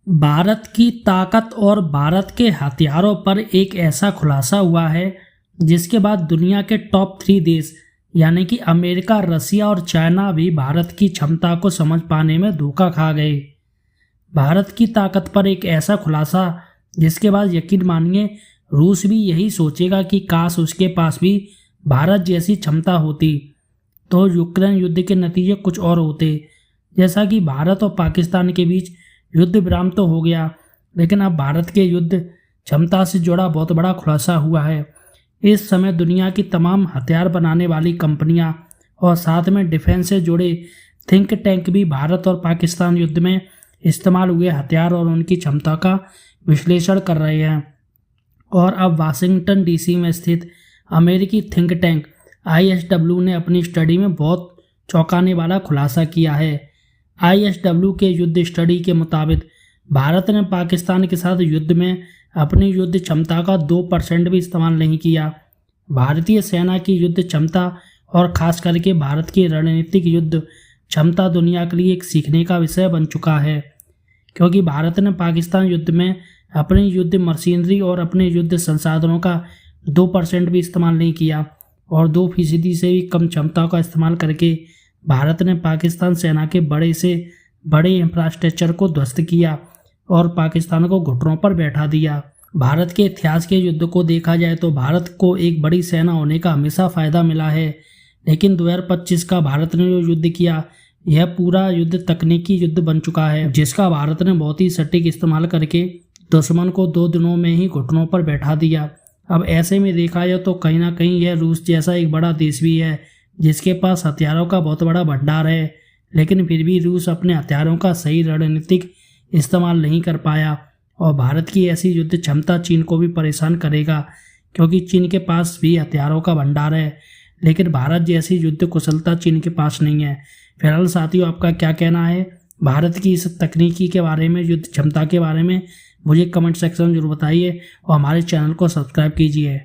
भारत की ताकत और भारत के हथियारों पर एक ऐसा खुलासा हुआ है जिसके बाद दुनिया के टॉप 3 देश यानी कि अमेरिका, रसिया और चाइना भी भारत की क्षमता को समझ पाने में धोखा खा गए। भारत की ताकत पर एक ऐसा खुलासा जिसके बाद यकीन मानिए रूस भी यही सोचेगा कि काश उसके पास भी भारत जैसी क्षमता होती तो यूक्रेन युद्ध के नतीजे कुछ और होते। जैसा कि भारत और पाकिस्तान के बीच युद्ध विराम तो हो गया, लेकिन अब भारत के युद्ध क्षमता से जुड़ा बहुत बड़ा खुलासा हुआ है। इस समय दुनिया की तमाम हथियार बनाने वाली कंपनियां और साथ में डिफेंस से जुड़े थिंक टैंक भी भारत और पाकिस्तान युद्ध में इस्तेमाल हुए हथियार और उनकी क्षमता का विश्लेषण कर रहे हैं। और अब वाशिंगटन डीसी में स्थित अमेरिकी थिंक टैंक ISW ने अपनी स्टडी में बहुत चौंकाने वाला खुलासा किया है। ISW के युद्ध स्टडी के मुताबिक भारत ने पाकिस्तान के साथ युद्ध में अपनी युद्ध क्षमता का 2% भी इस्तेमाल नहीं किया। भारतीय सेना की युद्ध क्षमता और खास करके भारत की रणनीतिक युद्ध क्षमता दुनिया के लिए एक सीखने का विषय बन चुका है, क्योंकि भारत ने पाकिस्तान युद्ध में अपनी युद्ध मशीनरी और अपने युद्ध संसाधनों का 2% भी इस्तेमाल नहीं किया और 2% से भी कम क्षमता का इस्तेमाल करके भारत ने पाकिस्तान सेना के बड़े से बड़े इंफ्रास्ट्रक्चर को ध्वस्त किया और पाकिस्तान को घुटनों पर बैठा दिया। भारत के इतिहास के युद्ध को देखा जाए तो भारत को एक बड़ी सेना होने का हमेशा फ़ायदा मिला है, लेकिन 2025 का भारत ने जो युद्ध किया यह पूरा युद्ध तकनीकी युद्ध बन चुका है, जिसका भारत ने बहुत ही सटीक इस्तेमाल करके दुश्मन को 2 दिनों में ही घुटनों पर बैठा दिया। अब ऐसे में देखा जाए तो कहीं ना कहीं यह रूस जैसा एक बड़ा देश भी है जिसके पास हथियारों का बहुत बड़ा भंडार है, लेकिन फिर भी रूस अपने हथियारों का सही रणनीतिक इस्तेमाल नहीं कर पाया और भारत की ऐसी युद्ध क्षमता चीन को भी परेशान करेगा, क्योंकि चीन के पास भी हथियारों का भंडार है, लेकिन भारत जैसी युद्ध कुशलता चीन के पास नहीं है। फिलहाल साथियों, आपका क्या कहना है भारत की इस तकनीकी के बारे में, युद्ध क्षमता के बारे में? मुझे कमेंट सेक्शन में जरूर बताइए और हमारे चैनल को सब्सक्राइब कीजिए।